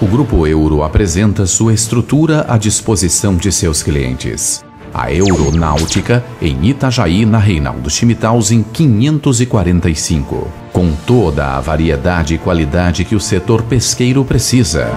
Grupo Euro apresenta sua estrutura à disposição de seus clientes. A Euronáutica, em Itajaí, na Reinaldo Schmittausen 545. Com toda a variedade e qualidade que o setor pesqueiro precisa.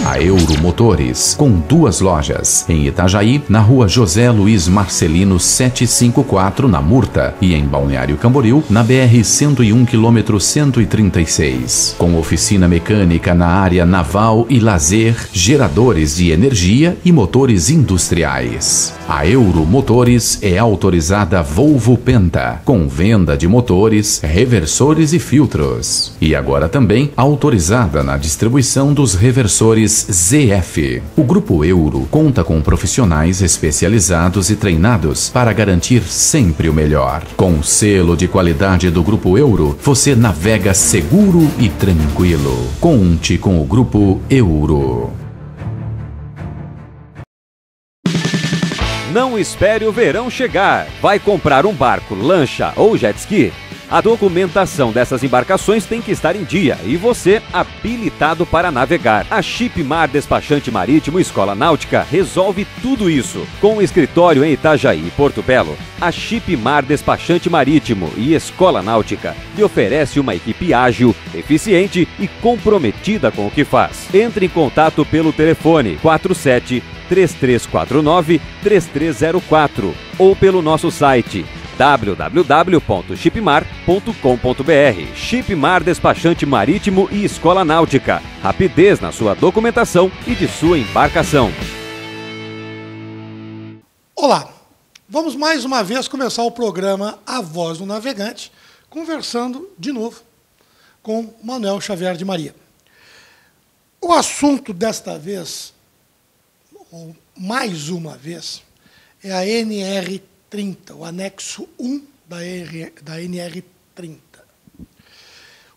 A Euromotores, com 2 lojas, em Itajaí, na rua José Luiz Marcelino 754, na Murta, e em Balneário Camboriú, na BR-101, quilômetro 136. Com oficina mecânica na área naval e lazer, geradores de energia e motores industriais. A Euromotores é autorizada Volvo Penta, com venda de motores, reversores e filtros. E agora também autorizada na distribuição dos reversores ZF. O Grupo Euro conta com profissionais especializados e treinados para garantir sempre o melhor. Com o selo de qualidade do Grupo Euro, você navega seguro e tranquilo. Conte com o Grupo Euro. Não espere o verão chegar. Vai comprar um barco, lancha ou jet ski? A documentação dessas embarcações tem que estar em dia e você habilitado para navegar. A Shipmar Despachante Marítimo Escola Náutica resolve tudo isso. Com escritório em Itajaí e Porto Belo, a Shipmar Despachante Marítimo e Escola Náutica lhe oferece uma equipe ágil, eficiente e comprometida com o que faz. Entre em contato pelo telefone 47-3349-3304 ou pelo nosso site www.shipmar.com.br. Shipmar Despachante Marítimo e Escola Náutica. Rapidez na sua documentação e de sua embarcação. Olá, vamos mais uma vez começar o programa A Voz do Navegante, conversando de novo com Manuel Xavier de Maria. O assunto desta vez, ou mais uma vez, é a NR30, o anexo 1 da NR30.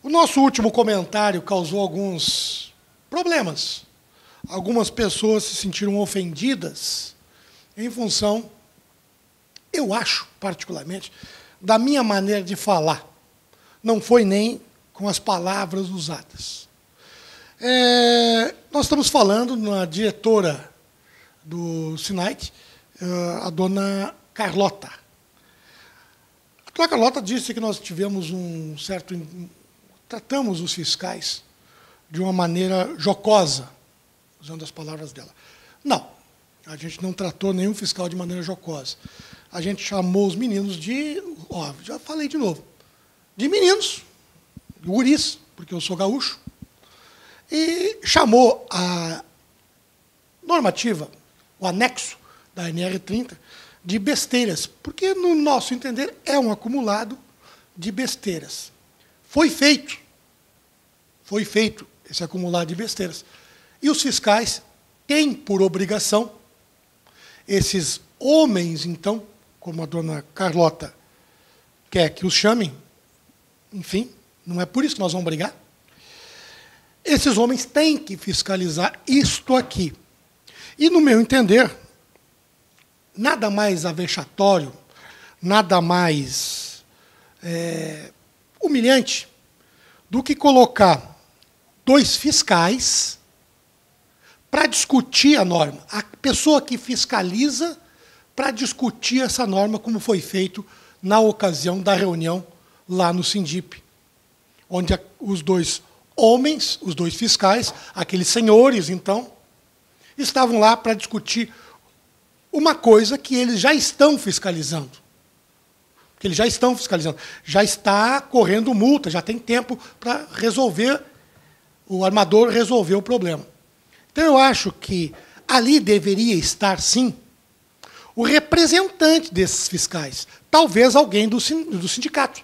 O nosso último comentário causou alguns problemas. Algumas pessoas se sentiram ofendidas em função, eu acho, particularmente, da minha maneira de falar. Não foi nem com as palavras usadas. Nós estamos falando na diretora do SINAIC, a dona Carlota. A dona Carlota disse que nós tivemos um certo... Tratamos os fiscais de uma maneira jocosa, usando as palavras dela. Não, a gente não tratou nenhum fiscal de maneira jocosa. A gente chamou os meninos de... já falei de novo. De meninos, guris, porque eu sou gaúcho, e chamou a normativa, o anexo da NR30, de besteiras, porque, no nosso entender, é um acumulado de besteiras. Foi feito esse acumulado de besteiras. E os fiscais têm por obrigação, esses homens, então, como a dona Carlota quer que os chamem, enfim, não é por isso que nós vamos brigar, esses homens têm que fiscalizar isto aqui. E, no meu entender, nada mais avexatório, nada mais humilhante do que colocar 2 fiscais para discutir a norma. A pessoa que fiscaliza para discutir essa norma, como foi feito na ocasião da reunião lá no Sindip, onde os 2 homens, os 2 fiscais, aqueles senhores, então, estavam lá para discutir uma coisa que eles já estão fiscalizando. Que eles já estão fiscalizando. Já está correndo multa, já tem tempo para resolver, o armador resolver o problema. Então, eu acho que ali deveria estar, sim, o representante desses fiscais. Talvez alguém do sindicato.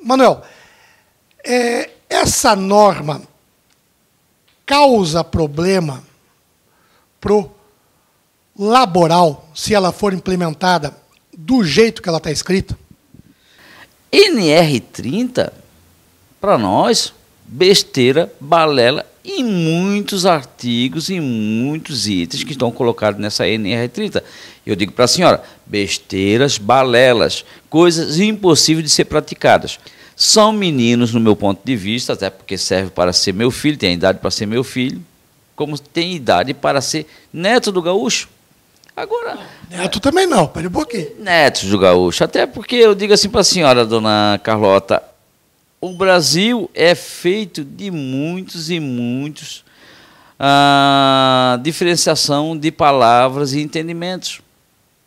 Manuel, essa norma causa problema pro laboral, se ela for implementada do jeito que ela está escrita? NR30, para nós, besteira, balela e muitos artigos e muitos itens que estão colocados nessa NR30. Eu digo para a senhora, besteiras, balelas, coisas impossíveis de ser praticadas. São meninos, no meu ponto de vista, até porque serve para ser meu filho, tem a idade para ser meu filho, como tem idade para ser neto do gaúcho. Agora... Neto também não, pera um pouquinho. Netos do gaúcho, até porque eu digo assim para a senhora, dona Carlota, o Brasil é feito de muitos e muitos diferenciação de palavras e entendimentos.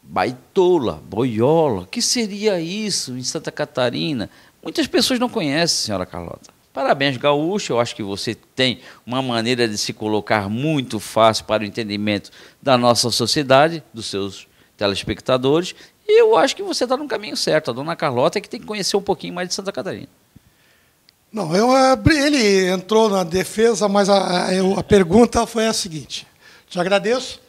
Baitola, boiola, que seria isso em Santa Catarina? Muitas pessoas não conhecem, senhora Carlota. Parabéns, gaúcho, eu acho que você tem uma maneira de se colocar muito fácil para o entendimento da nossa sociedade, dos seus telespectadores, e eu acho que você está no caminho certo. A dona Carlota é que tem que conhecer um pouquinho mais de Santa Catarina. Não, ele entrou na defesa, mas a pergunta foi a seguinte. Te agradeço.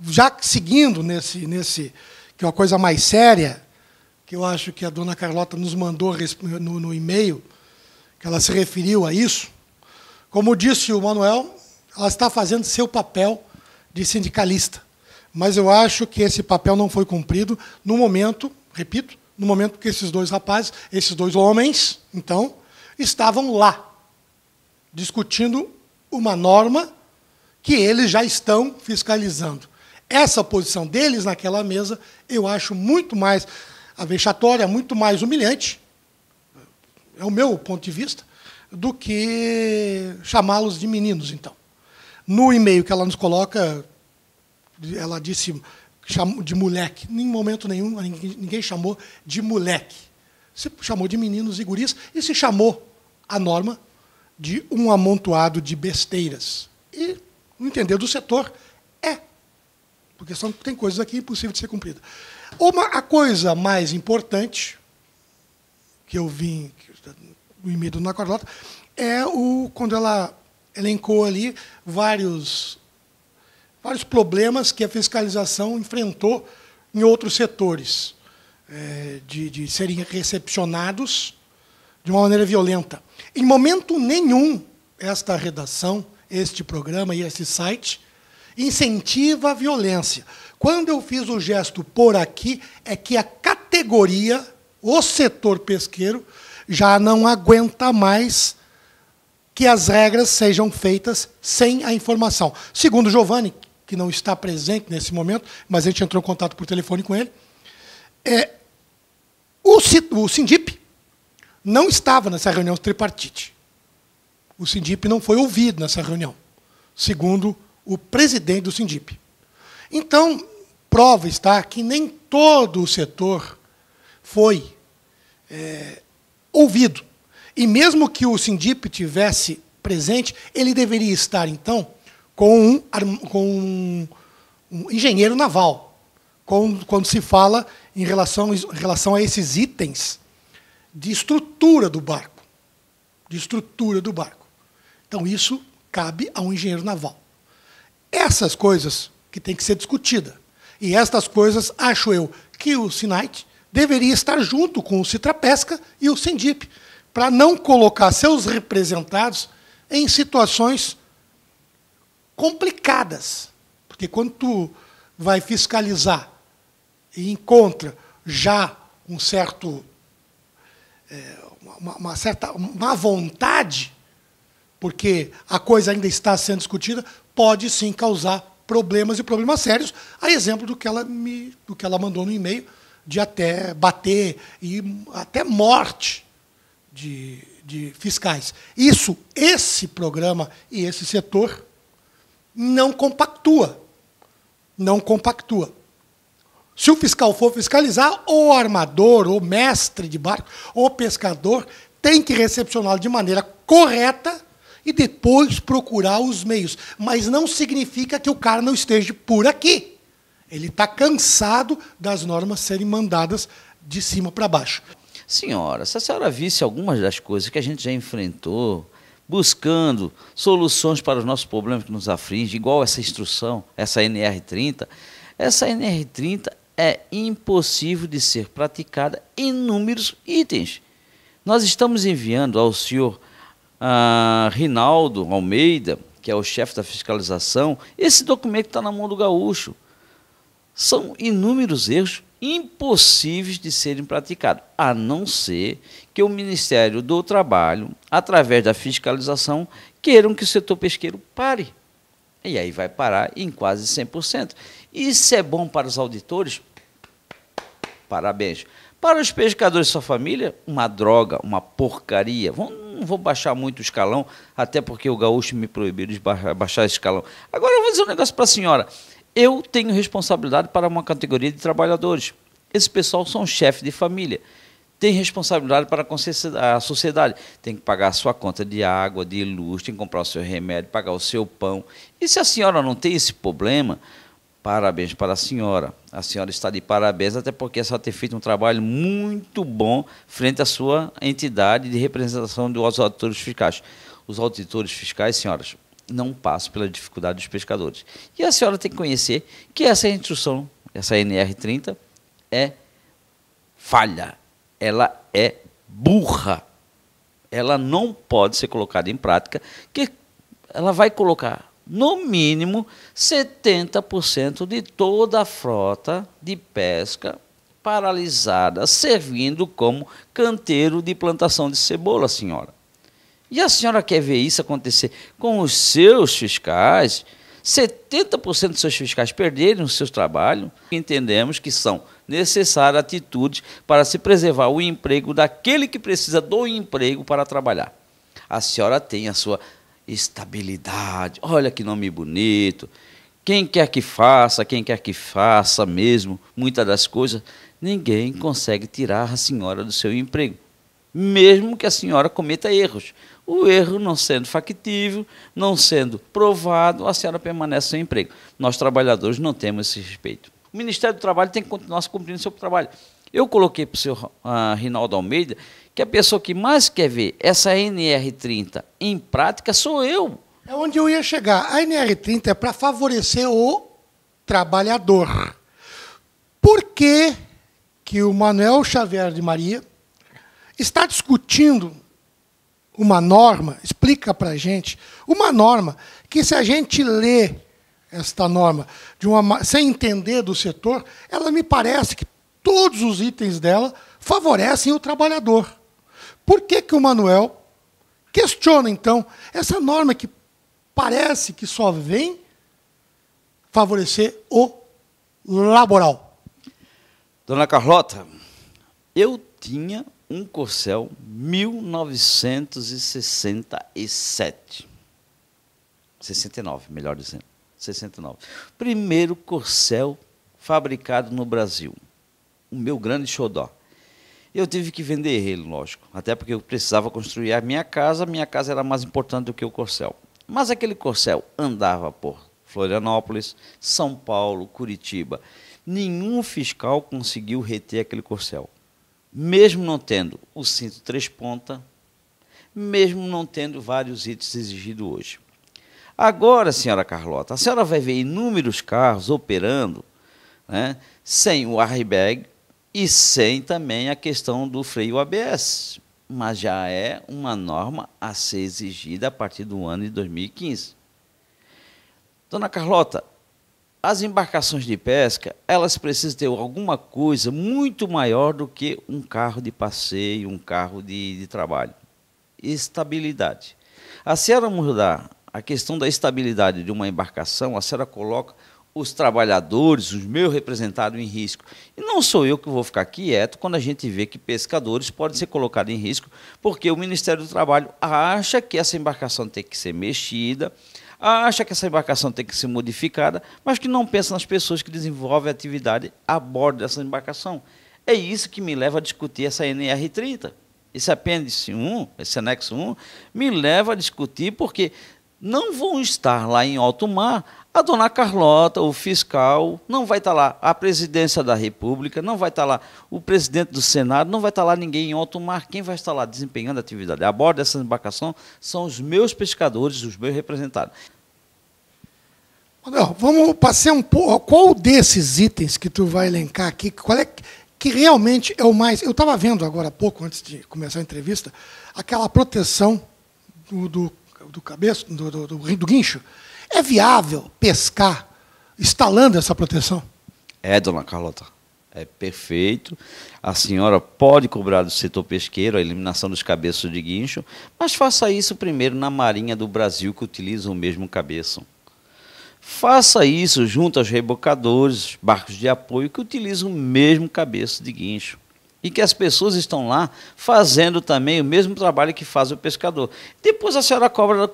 Já seguindo nesse que é uma coisa mais séria, que eu acho que a dona Carlota nos mandou no e-mail, que ela se referiu a isso, como disse o Manuel, ela está fazendo seu papel de sindicalista. Mas eu acho que esse papel não foi cumprido no momento, repito, no momento que esses dois rapazes, esses dois homens, então, estavam lá, discutindo uma norma que eles já estão fiscalizando. Essa posição deles naquela mesa, eu acho muito mais vexatória, muito mais humilhante, é o meu ponto de vista, do que chamá-los de meninos, então. No e-mail que ela nos coloca, ela disse de moleque. Em momento nenhum, ninguém chamou de moleque. Se chamou de meninos e guris e se chamou a norma de um amontoado de besteiras. E, no entender do setor, porque tem coisas aqui impossíveis de ser cumpridas. A coisa mais importante que eu vi no e-mail do Dona Carlota é quando ela elencou ali vários problemas que a fiscalização enfrentou em outros setores, de serem recepcionados de uma maneira violenta. Em momento nenhum, esta redação, este programa e esse site incentiva a violência. Quando eu fiz o gesto por aqui, é que a categoria, o setor pesqueiro, já não aguenta mais que as regras sejam feitas sem a informação. Segundo o Giovanni, que não está presente nesse momento, mas a gente entrou em contato por telefone com ele, o Sindip não estava nessa reunião tripartite. O Sindip não foi ouvido nessa reunião, segundo o presidente do Sindip. Então, prova está que nem todo o setor foi ouvido. E mesmo que o Sindip tivesse presente, ele deveria estar, então, com um engenheiro naval, quando se fala em relação a esses itens de estrutura do barco. De estrutura do barco. Então, isso cabe a um engenheiro naval. Essas coisas que têm que ser discutidas. E estas coisas, acho eu, que o SINAIT deveria estar junto com o Citrapesca e o Sindip, para não colocar seus representados em situações complicadas. Porque quando tu vai fiscalizar e encontra já um certo, uma certa má vontade, porque a coisa ainda está sendo discutida, pode sim causar problemas e problemas sérios, a exemplo do que ela mandou no e-mail, de até bater e até morte de fiscais. Esse programa e esse setor não compactua. Não compactua. Se o fiscal for fiscalizar, ou armador, ou mestre de barco, ou pescador, tem que recepcioná-lo de maneira correta e depois procurar os meios. Mas não significa que o cara não esteja por aqui. Ele está cansado das normas serem mandadas de cima para baixo. Senhora, se a senhora visse algumas das coisas que a gente já enfrentou, buscando soluções para os nossos problemas que nos afligem, igual essa instrução, essa NR30 é impossível de ser praticada em inúmeros itens. Nós estamos enviando ao senhor Rinaldo Almeida, que é o chefe da fiscalização, esse documento está na mão do gaúcho. São inúmeros erros impossíveis de serem praticados, a não ser que o Ministério do Trabalho, através da fiscalização, queiram que o setor pesqueiro pare. E aí vai parar em quase 100%. Isso é bom para os auditores? Parabéns. Para os pescadores e sua família, uma droga, uma porcaria. Não vou baixar muito o escalão, até porque o gaúcho me proibiu de baixar esse escalão. Agora eu vou dizer um negócio para a senhora. Eu tenho responsabilidade para uma categoria de trabalhadores. Esse pessoal são chefes de família. Tem responsabilidade para a sociedade. Tem que pagar a sua conta de água, de luz, tem que comprar o seu remédio, pagar o seu pão. E se a senhora não tem esse problema, parabéns para a senhora. A senhora está de parabéns, até porque a senhora tem feito um trabalho muito bom frente à sua entidade de representação dos auditores fiscais. Os auditores fiscais, senhoras, não passam pela dificuldade dos pescadores. E a senhora tem que conhecer que essa instrução, essa NR30, é falha. Ela é burra. Ela não pode ser colocada em prática, que ela vai colocar, no mínimo, 70% de toda a frota de pesca paralisada, servindo como canteiro de plantação de cebola, senhora. E a senhora quer ver isso acontecer com os seus fiscais? 70% dos seus fiscais perderem os seus trabalhos? Entendemos que são necessárias atitudes para se preservar o emprego daquele que precisa do emprego para trabalhar. A senhora tem a sua estabilidade. Olha que nome bonito. Quem quer que faça mesmo, muitas das coisas, ninguém consegue tirar a senhora do seu emprego, mesmo que a senhora cometa erros. O erro não sendo factível, não sendo provado, a senhora permanece sem emprego. Nós, trabalhadores, não temos esse respeito. O Ministério do Trabalho tem que continuar cumprindo o seu trabalho. Eu coloquei para o senhor Rinaldo Almeida que a pessoa que mais quer ver essa NR30 em prática sou eu. É onde eu ia chegar. A NR30 é para favorecer o trabalhador. Por que que o Manuel Xavier de Maria está discutindo uma norma, explica para a gente, uma norma que, se a gente lê esta norma sem entender do setor, ela me parece que todos os itens dela favorecem o trabalhador. Por que que o Manuel questiona, então, essa norma que parece que só vem favorecer o laboral? Dona Carlota, eu tinha um Corcel 1967. 69, melhor dizendo. 69. Primeiro Corcel fabricado no Brasil. O meu grande xodó. Eu tive que vender ele, lógico. Até porque eu precisava construir a minha casa era mais importante do que o Corcel. Mas aquele Corcel andava por Florianópolis, São Paulo, Curitiba. Nenhum fiscal conseguiu reter aquele Corcel. Mesmo não tendo o cinto 3 pontas, mesmo não tendo vários itens exigidos hoje. Agora, senhora Carlota, a senhora vai ver inúmeros carros operando, né, sem o airbag e sem também a questão do freio ABS, mas já é uma norma a ser exigida a partir do ano de 2015. Dona Carlota, as embarcações de pesca, elas precisam ter alguma coisa muito maior do que um carro de passeio, um carro de trabalho. Estabilidade. A senhora mudar a questão da estabilidade de uma embarcação, a senhora coloca os trabalhadores, os meus representados, em risco. E não sou eu que vou ficar quieto quando a gente vê que pescadores podem ser colocados em risco, porque o Ministério do Trabalho acha que essa embarcação tem que ser mexida, acha que essa embarcação tem que ser modificada, mas que não pensa nas pessoas que desenvolvem atividade a bordo dessa embarcação. É isso que me leva a discutir essa NR30. Esse apêndice 1, esse anexo 1, me leva a discutir porque não vão estar lá em alto mar a dona Carlota, o fiscal, não vai estar lá a presidência da República, não vai estar lá o presidente do Senado, não vai estar lá ninguém em alto mar. Quem vai estar lá desempenhando a atividade a bordo dessa embarcação são os meus pescadores, os meus representados. Não, vamos passar um pouco. Qual desses itens que tu vai elencar aqui, qual é que realmente é o mais... Eu estava vendo agora há pouco, antes de começar a entrevista, aquela proteção do cabeço, do guincho. É viável pescar instalando essa proteção? É, dona Carlota, É perfeito. A senhora pode cobrar do setor pesqueiro a eliminação dos cabeços de guincho, mas faça isso primeiro na Marinha do Brasil, que utiliza o mesmo cabeço. Faça isso junto aos rebocadores, barcos de apoio, que utilizam o mesmo cabeço de guincho. E que as pessoas estão lá fazendo também o mesmo trabalho que faz o pescador. Depois a senhora cobra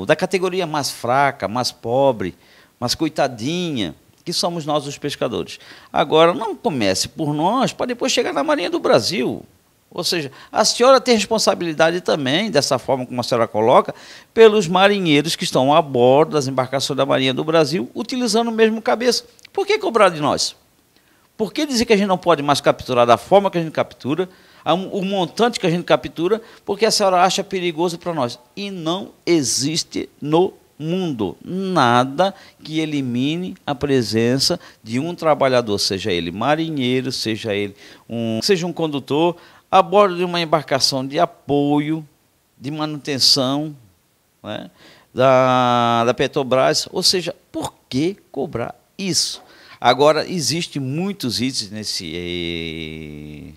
da categoria mais fraca, mais pobre, mais coitadinha, que somos nós os pescadores. Agora, não comece por nós, para depois chegar na Marinha do Brasil. Ou seja, a senhora tem responsabilidade também, dessa forma como a senhora coloca, pelos marinheiros que estão a bordo das embarcações da Marinha do Brasil, utilizando o mesmo cabeça. Por que cobrar de nós? Por que dizer que a gente não pode mais capturar da forma que a gente captura, o montante que a gente captura, porque a senhora acha perigoso para nós? E não existe no mundo nada que elimine a presença de um trabalhador, seja ele marinheiro, seja um condutor, a bordo de uma embarcação de apoio, de manutenção, né, da Petrobras. Ou seja, por que cobrar isso? Agora, existem muitos itens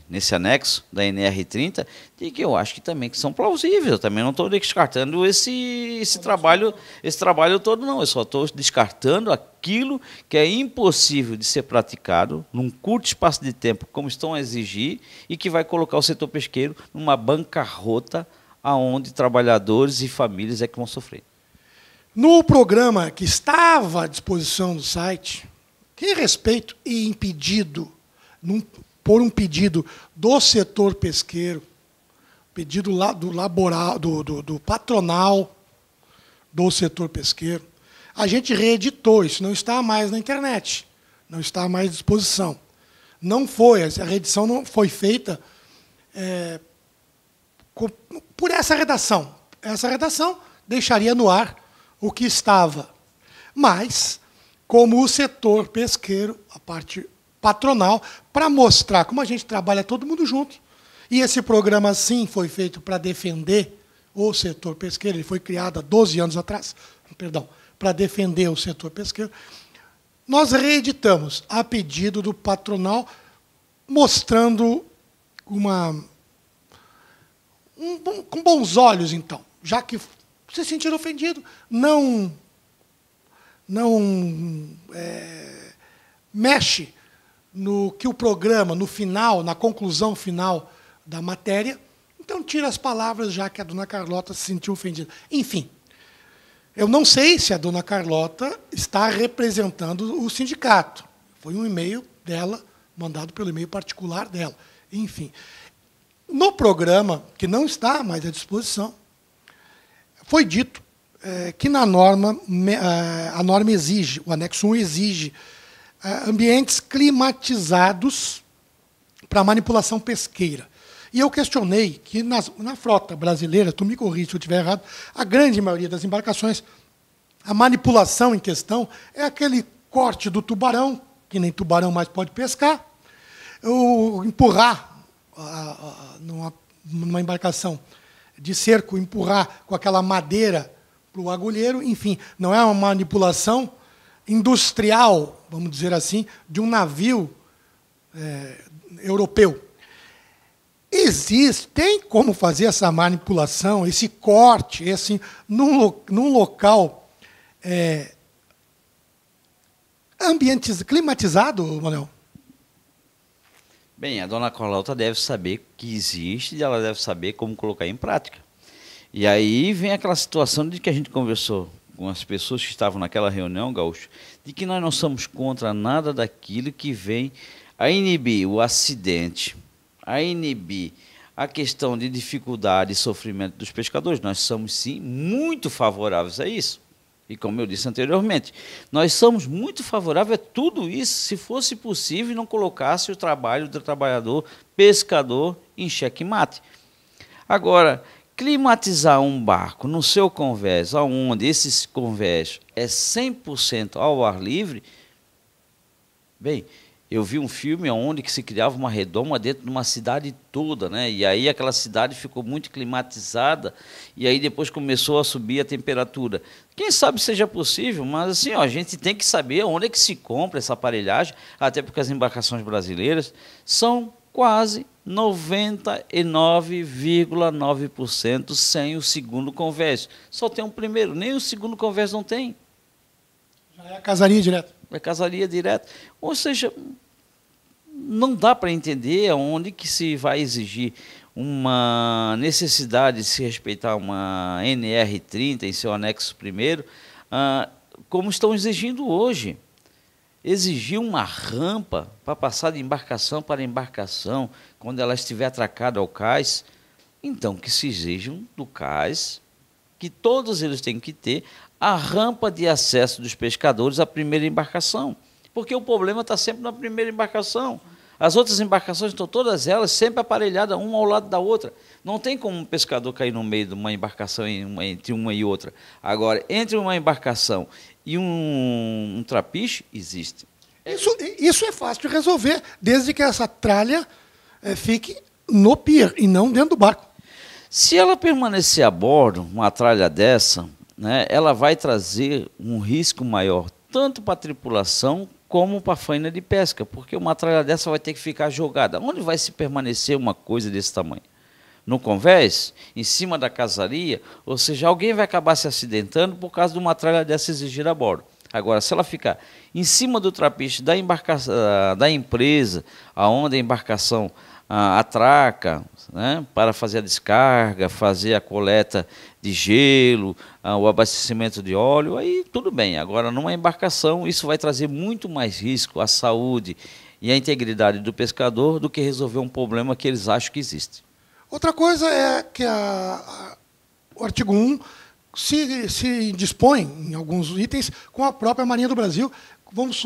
nesse anexo da NR30 de que eu acho que também que são plausíveis. Eu também não estou descartando esse trabalho todo, não. Eu só estou descartando aquilo que é impossível de ser praticado num curto espaço de tempo, como estão a exigir, e que vai colocar o setor pesqueiro numa bancarrota aonde trabalhadores e famílias é que vão sofrer. No programa que estava à disposição do site, que respeito e impedido, por um pedido do setor pesqueiro, pedido lá do laboral, do patronal do setor pesqueiro, a gente reeditou, isso não está mais na internet, não está mais à disposição. Não foi, a reedição não foi feita por essa redação. Essa redação deixaria no ar o que estava. Mas, como o setor pesqueiro, a parte patronal, para mostrar como a gente trabalha todo mundo junto. E esse programa, sim, foi feito para defender o setor pesqueiro. Ele foi criado há 12 anos atrás, para defender o setor pesqueiro. Nós reeditamos a pedido do patronal, mostrando com bons olhos, então, já que se sentiram ofendidos, não mexe no que o programa, no final, na conclusão final da matéria, então tira as palavras, já que a dona Carlota se sentiu ofendida. Enfim, eu não sei se a dona Carlota está representando o sindicato. Foi um e-mail dela, mandado pelo e-mail particular dela. Enfim, no programa, que não está mais à disposição, foi dito que na norma, a norma exige, o anexo 1 exige ambientes climatizados para manipulação pesqueira. E eu questionei que na frota brasileira, tu me corrige se eu estiver errado, a grande maioria das embarcações, a manipulação em questão é aquele corte do tubarão, que nem tubarão mais pode pescar, ou empurrar numa embarcação de cerco, empurrar com aquela madeira para o agulheiro, enfim, não é uma manipulação industrial, vamos dizer assim, de um navio europeu. Tem como fazer essa manipulação, esse corte, num local climatizado, Manuel? Bem, a dona Carlota deve saber que existe e ela deve saber como colocar em prática. E aí vem aquela situação de que a gente conversou com as pessoas que estavam naquela reunião, Gaúcho, de que nós não somos contra nada daquilo que vem a inibir o acidente, a inibir a questão de dificuldade e sofrimento dos pescadores. Nós somos, sim, muito favoráveis a isso. E como eu disse anteriormente, nós somos muito favoráveis a tudo isso, se fosse possível não colocasse o trabalho do trabalhador pescador em xeque-mate. Agora, climatizar um barco no seu convés, onde esse convés é 100% ao ar livre, bem, Eu vi um filme onde que se criava uma redoma dentro de uma cidade toda, né? E aí aquela cidade ficou muito climatizada e aí depois começou a subir a temperatura. Quem sabe seja possível, mas assim, ó, a gente tem que saber onde é que se compra essa aparelhagem, até porque as embarcações brasileiras são quase 99,9% sem o segundo convés. Só tem um primeiro, nem o segundo convés não tem. Já é a casaria direto. É casaria direto. Ou seja, não dá para entender onde que se vai exigir uma necessidade de se respeitar uma NR30 em seu anexo primeiro, como estão exigindo hoje. Exigir uma rampa para passar de embarcação para embarcação, quando ela estiver atracada ao cais, então que se exijam do cais, que todos eles têm que ter a rampa de acesso dos pescadores à primeira embarcação, porque o problema está sempre na primeira embarcação. As outras embarcações estão todas elas sempre aparelhadas, uma ao lado da outra. Não tem como um pescador cair no meio de uma embarcação entre uma e outra. Agora, entre uma embarcação e um trapiche, existe. Isso é fácil de resolver, desde que essa tralha fique no pier e não dentro do barco. Se ela permanecer a bordo, uma tralha dessa, né, ela vai trazer um risco maior, tanto para a tripulação como para a faina de pesca, porque uma tralha dessa vai ter que ficar jogada. Onde vai se permanecer uma coisa desse tamanho? No convés? Em cima da casaria? Ou seja, alguém vai acabar se acidentando por causa de uma tralha dessa exigir a bordo. Agora, se ela ficar em cima do trapiche da empresa, aonde a embarcação atraca, né, para fazer a descarga, fazer a coleta de gelo, o abastecimento de óleo, aí tudo bem. Agora, numa embarcação, isso vai trazer muito mais risco à saúde e à integridade do pescador do que resolver um problema que eles acham que existe. Outra coisa é que o artigo 1 se dispõe, em alguns itens, com a própria Marinha do Brasil. Vamos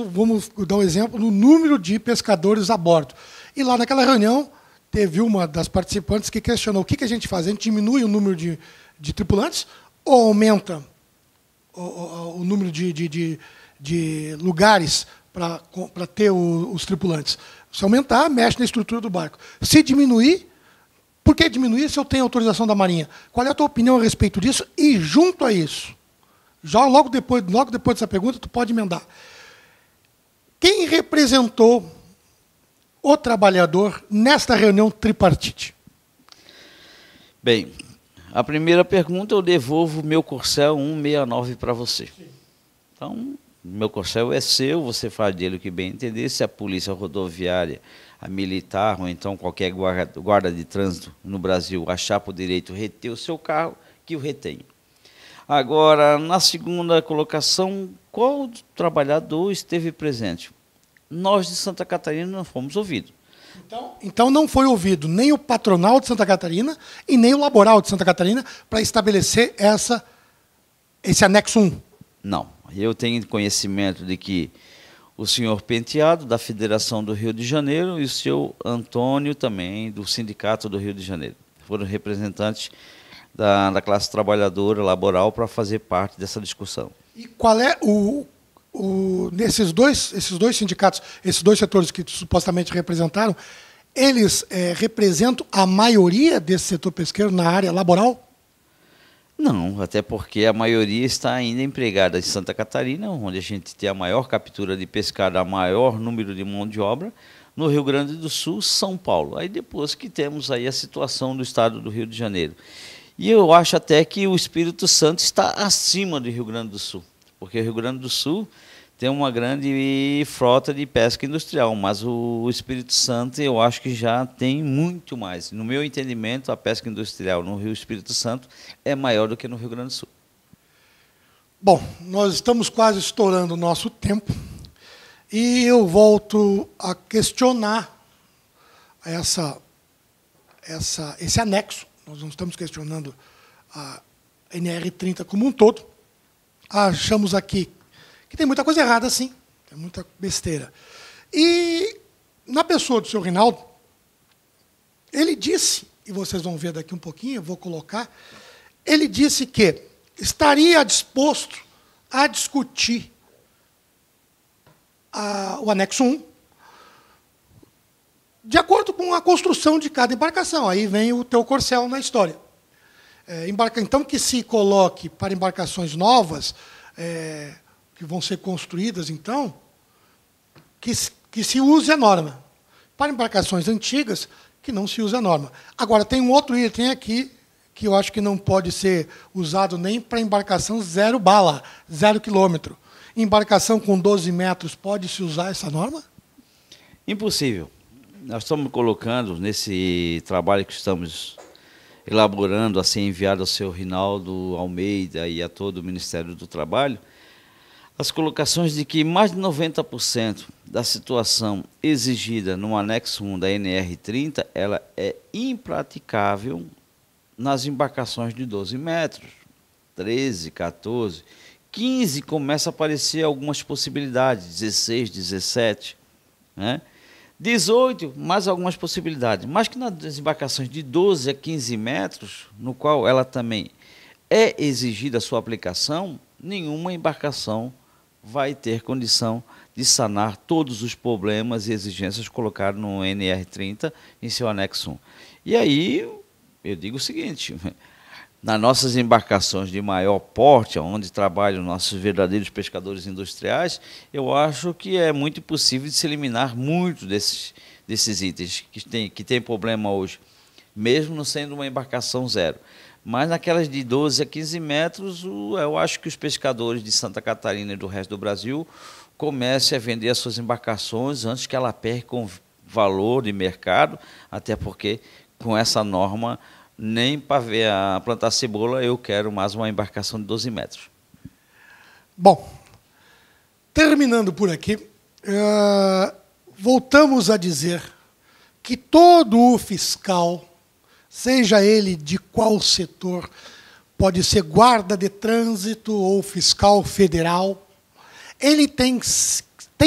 dar um exemplo no número de pescadores a bordo. E lá naquela reunião, teve uma das participantes que questionou o que a gente faz. A gente diminui o número de tripulantes ou aumenta o número de lugares para ter os tripulantes? Se aumentar, mexe na estrutura do barco. Se diminuir, por que diminuir se eu tenho autorização da Marinha? Qual é a tua opinião a respeito disso? E, junto a isso, já logo depois dessa pergunta, tu pode emendar. Quem representou o trabalhador nesta reunião tripartite? Bem, a primeira pergunta eu devolvo meu Corcel 169 para você. Então, meu Corcel é seu, você faz dele o que bem entender. Se a polícia rodoviária, a militar ou então qualquer guarda de trânsito no Brasil achar por direito reter o seu carro, que o retenha. Agora, na segunda colocação, qual trabalhador esteve presente? Nós de Santa Catarina não fomos ouvidos. Então não foi ouvido nem o patronal de Santa Catarina e nem o laboral de Santa Catarina para estabelecer esse anexo 1. Não. Eu tenho conhecimento de que o senhor Penteado, da Federação do Rio de Janeiro, e o seu Antônio também, do Sindicato do Rio de Janeiro. Foram representantes da classe trabalhadora laboral para fazer parte dessa discussão. E qual é esses dois sindicatos, esses dois setores que supostamente representaram, eles representam a maioria desse setor pesqueiro na área laboral? Não, até porque a maioria está ainda empregada em Santa Catarina, onde a gente tem a maior captura de pescado, a maior número de mão de obra, no Rio Grande do Sul, São Paulo. Aí depois que temos aí a situação do estado do Rio de Janeiro. E eu acho até que o Espírito Santo está acima do Rio Grande do Sul, porque o Rio Grande do Sul tem uma grande frota de pesca industrial, mas o Espírito Santo eu acho que já tem muito mais. No meu entendimento, a pesca industrial no Rio Espírito Santo é maior do que no Rio Grande do Sul. Bom, nós estamos quase estourando o nosso tempo e eu volto a questionar esse anexo. Nós não estamos questionando a NR30 como um todo. Achamos aqui que tem muita coisa errada, sim. Tem muita besteira. E, na pessoa do senhor Rinaldo, ele disse, e vocês vão ver daqui um pouquinho, eu vou colocar, ele disse que estaria disposto a discutir o anexo 1 de acordo com a construção de cada embarcação. Aí vem o teu corcel na história. Então, que se coloque para embarcações novas, que vão ser construídas, então, que se use a norma. Para embarcações antigas, que não se use a norma. Agora, tem um outro item aqui, que eu acho que não pode ser usado nem para embarcação 0 bala, 0 quilômetro. Embarcação com 12 metros, pode-se usar essa norma? Impossível. Nós estamos colocando, nesse trabalho que estamos elaborando, a ser enviado ao senhor Rinaldo Almeida e a todo o Ministério do Trabalho, as colocações de que mais de 90% da situação exigida no anexo 1 da NR30, ela é impraticável nas embarcações de 12 metros, 13, 14, 15 começa a aparecer algumas possibilidades, 16, 17, né? 18, mais algumas possibilidades, mas que nas embarcações de 12 a 15 metros, no qual ela também é exigida a sua aplicação, nenhuma embarcação vai ter condição de sanar todos os problemas e exigências colocados no NR30 em seu anexo 1. E aí, eu digo o seguinte, nas nossas embarcações de maior porte, onde trabalham nossos verdadeiros pescadores industriais, eu acho que é muito possível de se eliminar muito desses itens que tem problema hoje, mesmo não sendo uma embarcação 0. Mas naquelas de 12 a 15 metros, eu acho que os pescadores de Santa Catarina e do resto do Brasil comecem a vender as suas embarcações antes que ela perca o valor de mercado, até porque com essa norma, nem para plantar cebola eu quero mais uma embarcação de 12 metros. Bom, terminando por aqui, voltamos a dizer que todo o fiscal, seja ele de qual setor, pode ser guarda de trânsito ou fiscal federal, ele tem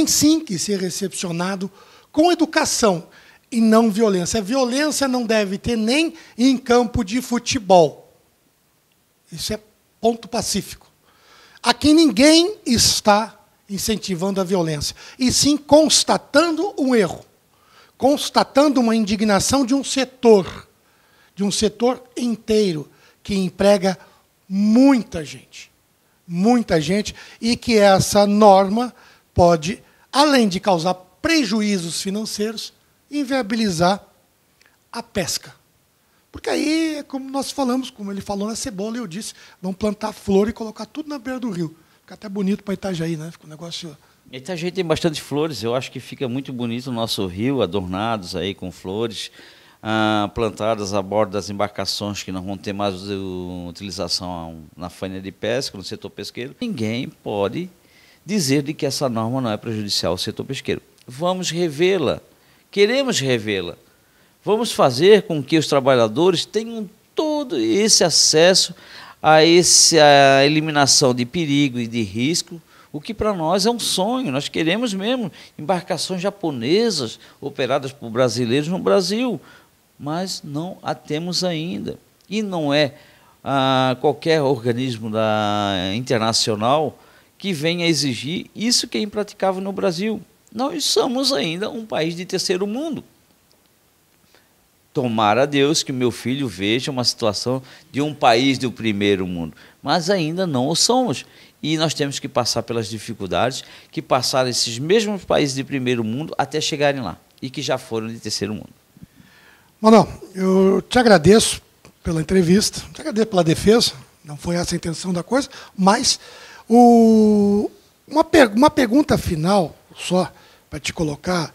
sim que ser recepcionado com educação e não violência. A violência não deve ter nem em campo de futebol. Isso é ponto pacífico. Aqui ninguém está incentivando a violência, e sim constatando um erro, constatando uma indignação de um setor inteiro, que emprega muita gente, e que essa norma pode, além de causar prejuízos financeiros, inviabilizar a pesca. Porque aí, como nós falamos, como ele falou na cebola, eu disse, vamos plantar flor e colocar tudo na beira do rio. Fica até bonito para Itajaí, né? Fica um negócio... Itajaí tem bastante flores, eu acho que fica muito bonito o nosso rio, adornados aí com flores, plantadas a bordo das embarcações que não vão ter mais utilização na faina de pesca, no setor pesqueiro. Ninguém pode dizer de que essa norma não é prejudicial ao setor pesqueiro. Vamos revê-la. Queremos revê-la. Vamos fazer com que os trabalhadores tenham todo esse acesso a essa eliminação de perigo e de risco, o que para nós é um sonho. Nós queremos mesmo embarcações japonesas operadas por brasileiros no Brasil, mas não a temos ainda. E não é qualquer organismo internacional que venha exigir isso que é impraticável no Brasil. Nós somos ainda um país de terceiro mundo. Tomara a Deus que meu filho veja uma situação de um país do primeiro mundo, mas ainda não o somos. E nós temos que passar pelas dificuldades que passaram esses mesmos países de primeiro mundo até chegarem lá, e que já foram de terceiro mundo. Manuel, eu te agradeço pela entrevista, te agradeço pela defesa, não foi essa a intenção da coisa, mas uma pergunta final, só para te colocar,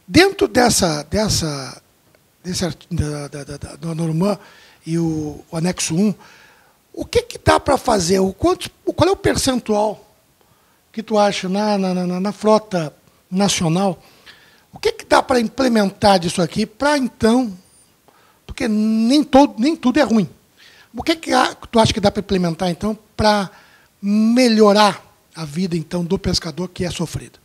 dentro da norma e o anexo 1, o que dá para fazer? Qual é o percentual que tu acha na frota nacional? O que dá para implementar disso aqui para, então, porque nem tudo é ruim. O que tu acha que dá para implementar, então, para melhorar a vida, então, do pescador que é sofrido?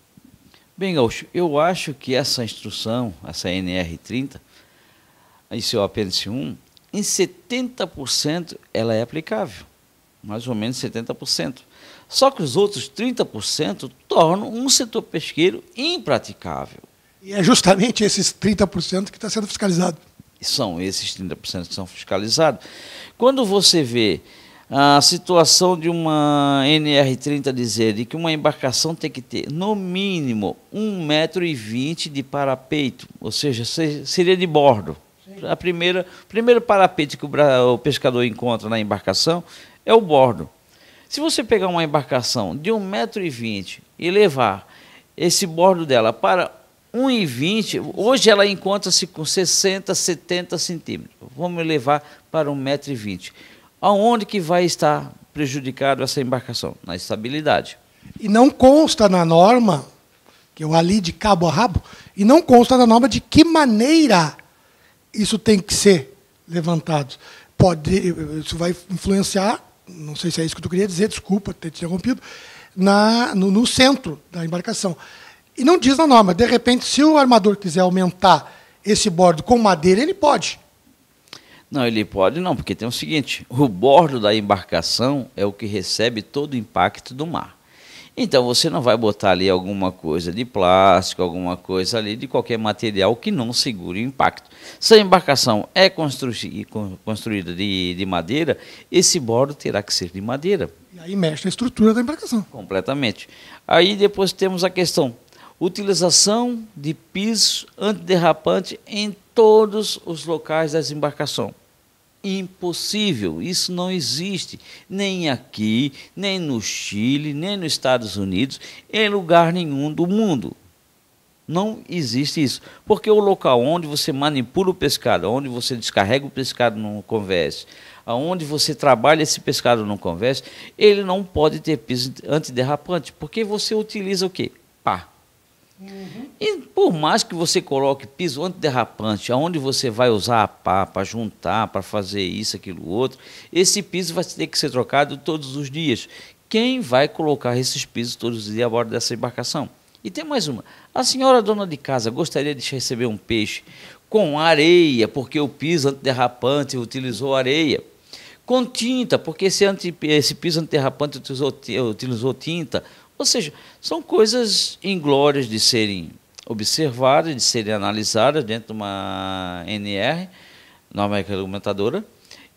Bem, Gaúcho, eu acho que essa instrução, essa NR30, em seu apêndice 1, em 70% ela é aplicável, mais ou menos 70%. Só que os outros 30% tornam um setor pesqueiro impraticável. E é justamente esses 30% que está sendo fiscalizado. São esses 30% que são fiscalizados. Quando você vê a situação de uma NR30 dizer de que uma embarcação tem que ter, no mínimo, 1,20 m de parapeito, ou seja, seria de bordo. O primeiro parapeito que o pescador encontra na embarcação é o bordo. Se você pegar uma embarcação de 1,20 m e levar esse bordo dela para 1,20 m, hoje ela encontra-se com 60, 70 centímetros. Vamos levar para 1,20 m. Aonde que vai estar prejudicado essa embarcação? Na estabilidade. E não consta na norma, que eu ali de cabo a rabo, e não consta na norma de que maneira isso tem que ser levantado. Isso vai influenciar, não sei se é isso que tu queria dizer, desculpa ter te interrompido, no centro da embarcação. E não diz na norma. De repente, se o armador quiser aumentar esse bordo com madeira, ele pode. Não, ele pode não, porque tem o seguinte, o bordo da embarcação é o que recebe todo o impacto do mar. Então, você não vai botar ali alguma coisa de plástico, alguma coisa ali de qualquer material que não segure o impacto. Se a embarcação é construída de madeira, esse bordo terá que ser de madeira. E aí mexe a estrutura da embarcação. Completamente. Aí depois temos a questão, utilização de piso antiderrapante em todos os locais das embarcações. Impossível, isso não existe, nem aqui, nem no Chile, nem nos Estados Unidos, em lugar nenhum do mundo. Não existe isso, porque o local onde você manipula o pescado, onde você descarrega o pescado no convés, aonde você trabalha esse pescado no convés, ele não pode ter piso antiderrapante, porque você utiliza o quê? Pá. E por mais que você coloque piso antiderrapante, aonde você vai usar a pá para juntar, para fazer isso, aquilo, outro, esse piso vai ter que ser trocado todos os dias. Quem vai colocar esses pisos todos os dias a bordo dessa embarcação? E tem mais uma. A senhora dona de casa gostaria de receber um peixe com areia, porque o piso antiderrapante utilizou areia. Com tinta, porque esse piso antiderrapante utilizou tinta. Ou seja, são coisas inglórias de serem observadas, de serem analisadas dentro de uma NR, norma regulamentadora,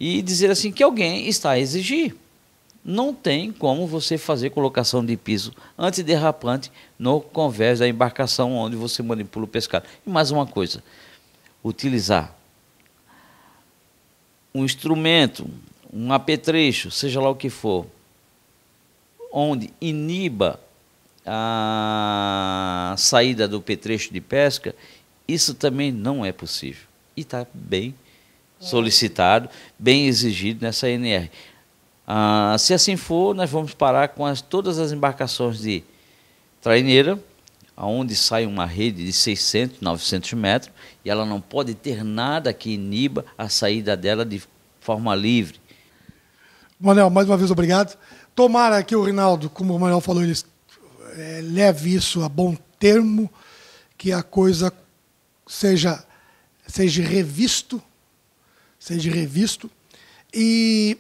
e dizer assim que alguém está a exigir. Não tem como você fazer colocação de piso antiderrapante no convés da embarcação onde você manipula o pescado. E mais uma coisa, utilizar um instrumento, um apetrecho, seja lá o que for, onde iniba a saída do petrecho de pesca, isso também não é possível. E está bem solicitado, bem exigido nessa NR. Se assim for, nós vamos parar com todas as embarcações de traineira, onde sai uma rede de 600, 900 metros, e ela não pode ter nada que iniba a saída dela de forma livre. Manuel, mais uma vez, obrigado. Tomara que o Rinaldo, como o Manuel falou, ele leve isso a bom termo, que a coisa seja revisto, e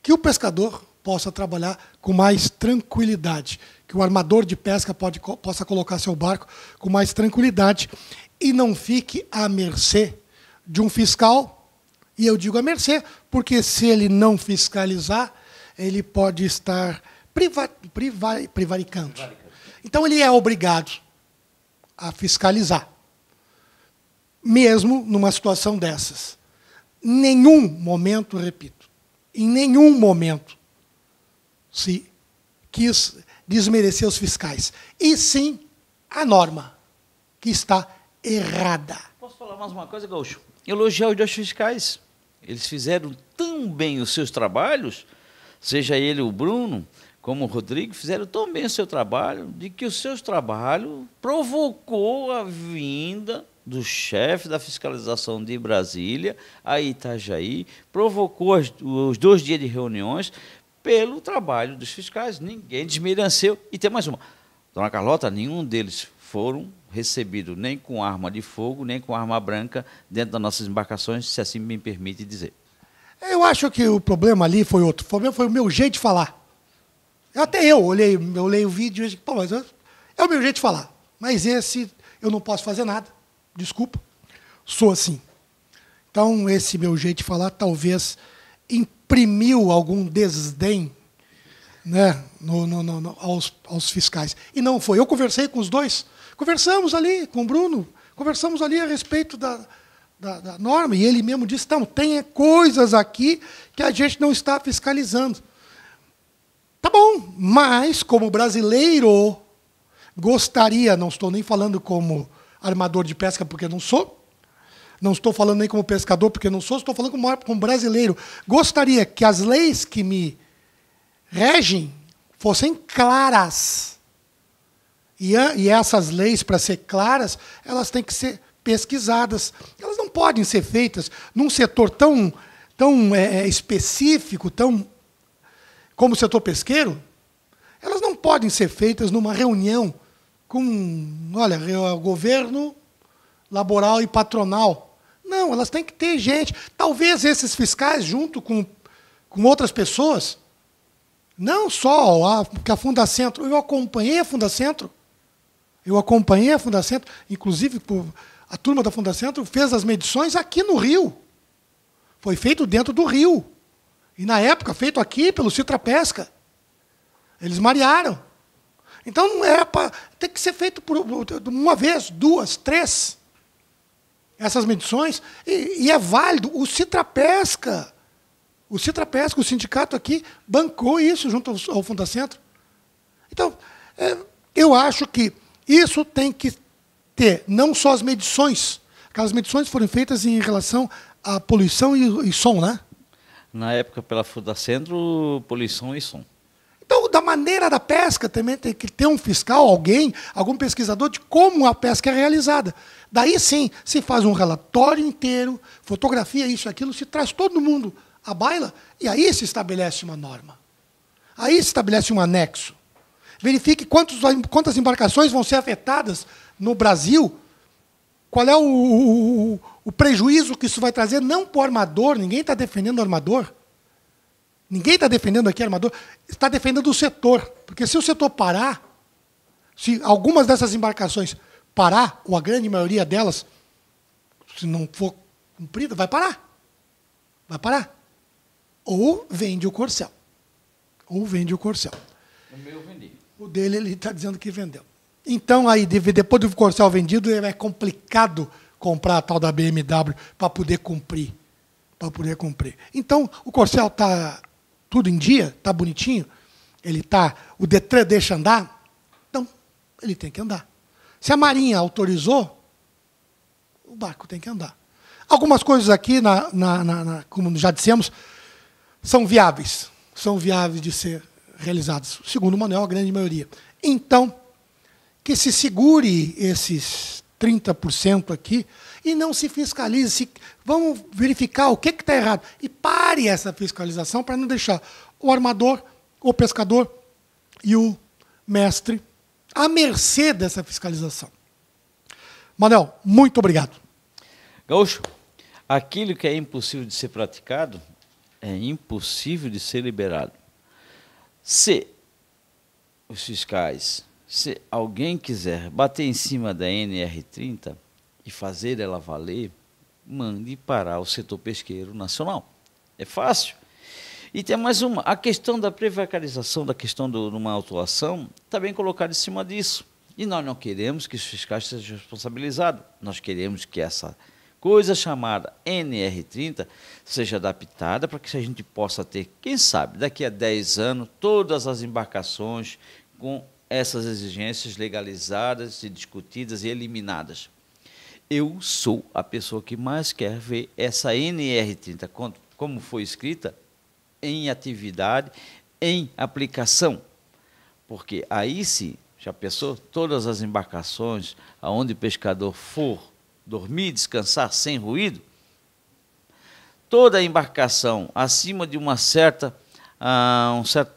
que o pescador possa trabalhar com mais tranquilidade, que o armador de pesca possa colocar seu barco com mais tranquilidade e não fique à mercê de um fiscal, e eu digo à mercê, porque se ele não fiscalizar, ele pode estar prevaricando. Então, ele é obrigado a fiscalizar, mesmo numa situação dessas. Em nenhum momento, repito, em nenhum momento se quis desmerecer os fiscais. E sim a norma, que está errada. Posso falar mais uma coisa, Gaúcho? Elogiar os dois fiscais. Eles fizeram tão bem os seus trabalhos, seja ele o Bruno, como o Rodrigo, fizeram tão bem o seu trabalho, de que o seu trabalho provocou a vinda do chefe da fiscalização de Brasília a Itajaí, provocou os 2 dias de reuniões pelo trabalho dos fiscais. Ninguém desmereceu. E tem mais uma. Dona Carlota, nenhum deles foram recebidos nem com arma de fogo, nem com arma branca dentro das nossas embarcações, se assim me permite dizer. Eu acho que o problema ali foi outro. O problema foi o meu jeito de falar. Até eu olhei o vídeo e disse, pô, mas é o meu jeito de falar. Mas esse, eu não posso fazer nada. Desculpa. Sou assim. Então, esse meu jeito de falar talvez imprimiu algum desdém, né, aos fiscais. E não foi. Eu conversei com os dois. Conversamos ali com o Bruno. Conversamos ali a respeito da norma. E ele mesmo disse, não, tem coisas aqui que a gente não está fiscalizando. Tá bom, mas como brasileiro, gostaria, não estou nem falando como armador de pesca, porque não sou, não estou falando nem como pescador, porque não sou, estou falando como brasileiro. Gostaria que as leis que me regem fossem claras. E essas leis, para ser claras, elas têm que ser pesquisadas. Elas não podem ser feitas num setor tão específico, como o setor pesqueiro. Elas não podem ser feitas numa reunião com, olha, o governo laboral e patronal. Não, elas têm que ter gente. Talvez esses fiscais, junto com outras pessoas, não só a Fundacentro. Eu acompanhei a Fundacentro. Inclusive, a turma da Fundacentro fez as medições aqui no Rio. Foi feito dentro do Rio. E, na época, feito aqui pelo Citrapesca. Eles marearam. Então, não é para... Tem que ser feito por uma vez, 2, 3. Essas medições. E é válido. O Citrapesca, o sindicato aqui, bancou isso junto ao Fundacentro. Então, eu acho que isso tem que ter não só as medições. Aquelas medições foram feitas em relação à poluição e som, né? Na época, pela Fundacentro, poluição e som. Então, da maneira da pesca, também tem que ter um fiscal, algum pesquisador de como a pesca é realizada. Daí sim, se faz um relatório inteiro, fotografia, isso, aquilo, se traz todo mundo à baila, e aí se estabelece uma norma. Aí se estabelece um anexo. Verifique quantas embarcações vão ser afetadas no Brasil, qual é o prejuízo que isso vai trazer, não para o armador, ninguém está defendendo o armador. Ninguém está defendendo aqui o armador, está defendendo o setor. Porque se o setor parar, se algumas dessas embarcações parar, ou a grande maioria delas, se não for cumprida, vai parar. Vai parar. Ou vende o corcel. O meu eu vendi. O dele, ele está dizendo que vendeu. Então, aí, depois do corcel vendido, é complicado comprar a tal da BMW para poder cumprir. Então, o corcel está tudo em dia, está bonitinho, o Detran deixa andar, então, ele tem que andar. Se a Marinha autorizou, o barco tem que andar. Algumas coisas aqui, como já dissemos, são viáveis de ser realizadas. Segundo o Manuel, a grande maioria. Então, que se segure esses 30% aqui e não se fiscalize. Vamos verificar o que está errado. E pare essa fiscalização para não deixar o armador, o pescador e o mestre à mercê dessa fiscalização. Manuel, muito obrigado. Gaúcho, aquilo que é impossível de ser praticado é impossível de ser liberado. Se os fiscais, se alguém quiser bater em cima da NR30 e fazer ela valer, mande parar o setor pesqueiro nacional. É fácil. E tem mais uma, a questão da precarização, da questão de uma autuação, está bem colocada em cima disso. E nós não queremos que os fiscais sejam responsabilizados. Nós queremos que essa coisa chamada NR30 seja adaptada para que a gente possa ter, quem sabe, daqui a 10 anos, todas as embarcações com essas exigências legalizadas e discutidas e eliminadas. Eu sou a pessoa que mais quer ver essa NR30, como foi escrita, em atividade, em aplicação. Porque aí sim, já pensou, todas as embarcações, aonde o pescador for dormir, descansar sem ruído, toda a embarcação acima de um certo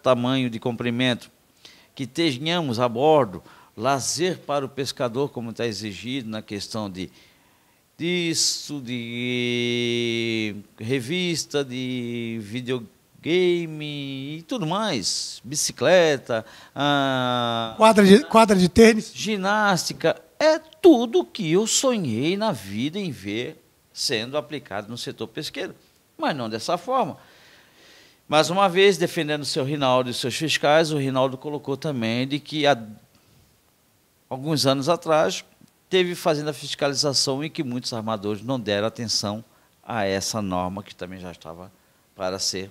tamanho de comprimento, que tenhamos a bordo lazer para o pescador, como está exigido na questão de revista, de videogame e tudo mais, bicicleta, quadra de tênis, ginástica, é tudo que eu sonhei na vida em ver sendo aplicado no setor pesqueiro, mas não dessa forma. Mais uma vez, defendendo o seu Rinaldo e seus fiscais, o Rinaldo colocou também de que há alguns anos atrás teve fazendo a fiscalização e que muitos armadores não deram atenção a essa norma que também já estava para ser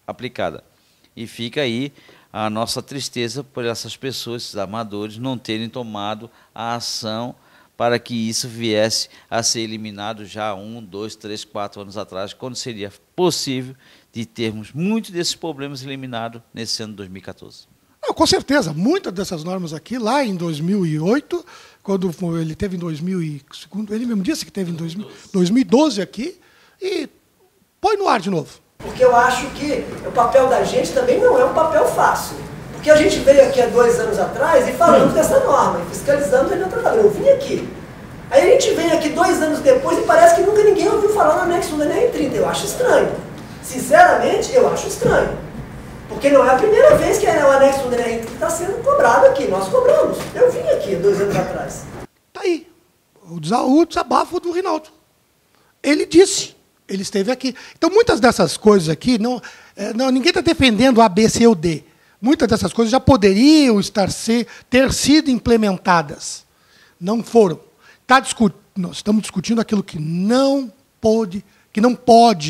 aplicada. E fica aí a nossa tristeza por essas pessoas, esses armadores, não terem tomado a ação para que isso viesse a ser eliminado já 1, 2, 3, 4 anos atrás, quando seria possível de termos muitos desses problemas eliminados nesse ano de 2014. Não, com certeza, muitas dessas normas aqui, lá em 2008, quando ele teve em 2000, ele mesmo disse que teve em 2012 aqui, e põe no ar de novo. Porque eu acho que o papel da gente também não é um papel fácil. Porque a gente veio aqui há 2 anos atrás e falamos dessa norma, e fiscalizamos e não está falando. Eu vim aqui. Aí a gente vem aqui 2 anos depois e parece que nunca ninguém ouviu falar no anexo 1 da NR30. Eu acho estranho. Sinceramente, eu acho estranho. Porque não é a primeira vez que o anexo 1 da NR30 está sendo cobrado aqui. Nós cobramos. Eu vim aqui 2 anos atrás. Está aí. O desabafo do Rinaldo. Ele disse, ele esteve aqui. Então, muitas dessas coisas aqui, ninguém está defendendo A, B, C ou D. Muitas dessas coisas já poderiam ter sido implementadas. Não foram. Nós estamos discutindo aquilo que não pode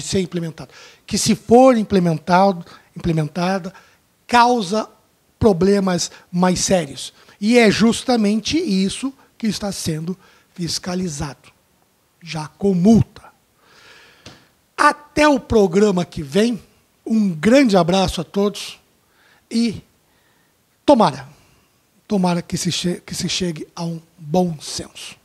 ser implementado. Que, se for implementada, causa problemas mais sérios. E é justamente isso que está sendo fiscalizado, já com multa. Até o programa que vem, um grande abraço a todos e tomara que se chegue a um bom senso.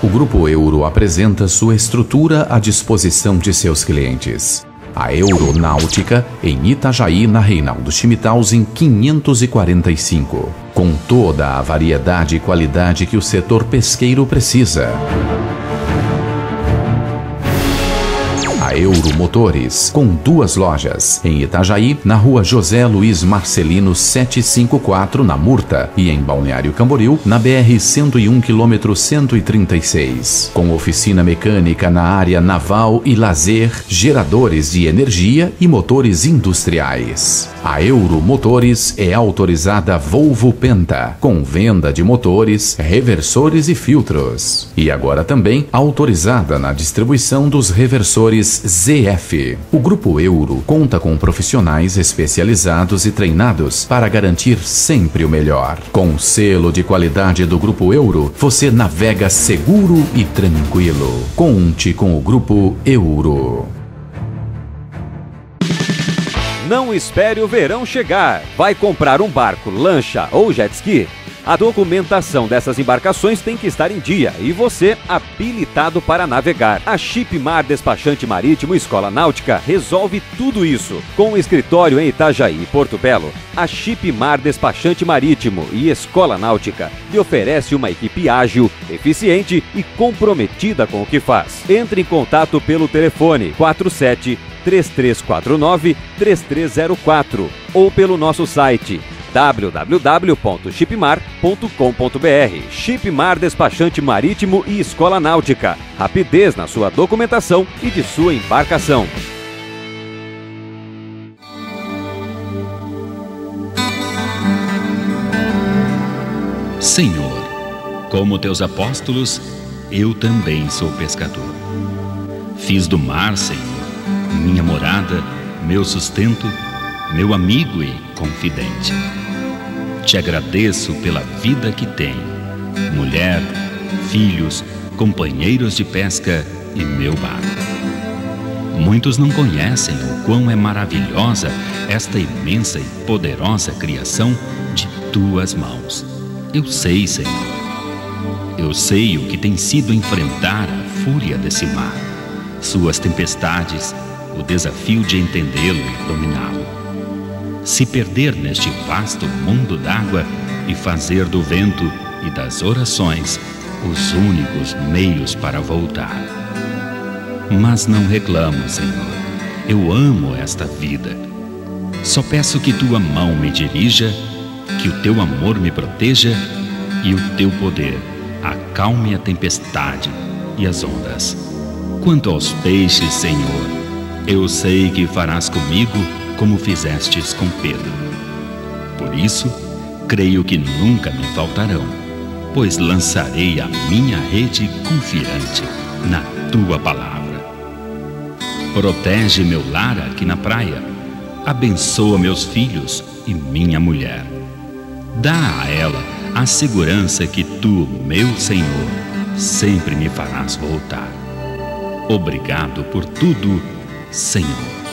O Grupo Euro apresenta sua estrutura à disposição de seus clientes. A Euronáutica, em Itajaí, na Reinaldo Schmittausen 545. Com toda a variedade e qualidade que o setor pesqueiro precisa. A Euromotores, com 2 lojas, em Itajaí, na rua José Luiz Marcelino 754, na Murta, e em Balneário Camboriú, na BR-101, quilômetro 136. Com oficina mecânica na área naval e lazer, geradores de energia e motores industriais. A Euromotores é autorizada Volvo Penta, com venda de motores, reversores e filtros. E agora também autorizada na distribuição dos reversores ZF. O Grupo Euro conta com profissionais especializados e treinados para garantir sempre o melhor. Com o selo de qualidade do Grupo Euro, você navega seguro e tranquilo. Conte com o Grupo Euro. Não espere o verão chegar. Vai comprar um barco, lancha ou jet ski? A documentação dessas embarcações tem que estar em dia e você habilitado para navegar. A Shipmar Despachante Marítimo Escola Náutica resolve tudo isso. Com um escritório em Itajaí e Porto Belo, a Shipmar Despachante Marítimo e Escola Náutica lhe oferece uma equipe ágil, eficiente e comprometida com o que faz. Entre em contato pelo telefone 47-3349-3304 ou pelo nosso site www.shipmar.com.br. Shipmar Despachante Marítimo e Escola Náutica. Rapidez na sua documentação e de sua embarcação. Senhor, como teus apóstolos, eu também sou pescador. Fiz do mar, Senhor, minha morada, meu sustento, meu amigo e confidente. Te agradeço pela vida que tenho, mulher, filhos, companheiros de pesca e meu barco. Muitos não conhecem o quão é maravilhosa esta imensa e poderosa criação de tuas mãos. Eu sei, Senhor. Eu sei o que tem sido enfrentar a fúria desse mar, suas tempestades, o desafio de entendê-lo e dominá-lo. Se perder neste vasto mundo d'água e fazer do vento e das orações os únicos meios para voltar. Mas não reclamo, Senhor. Eu amo esta vida. Só peço que tua mão me dirija que o teu amor me proteja e o teu poder acalme a tempestade e as ondas. Quanto aos peixes, Senhor, eu sei que farás comigo como fizestes com Pedro. Por isso, creio que nunca me faltarão, pois lançarei a minha rede confiante na tua palavra. Protege meu lar aqui na praia, abençoa meus filhos e minha mulher. Dá a ela a segurança que tu, meu Senhor, sempre me farás voltar. Obrigado por tudo, Senhor.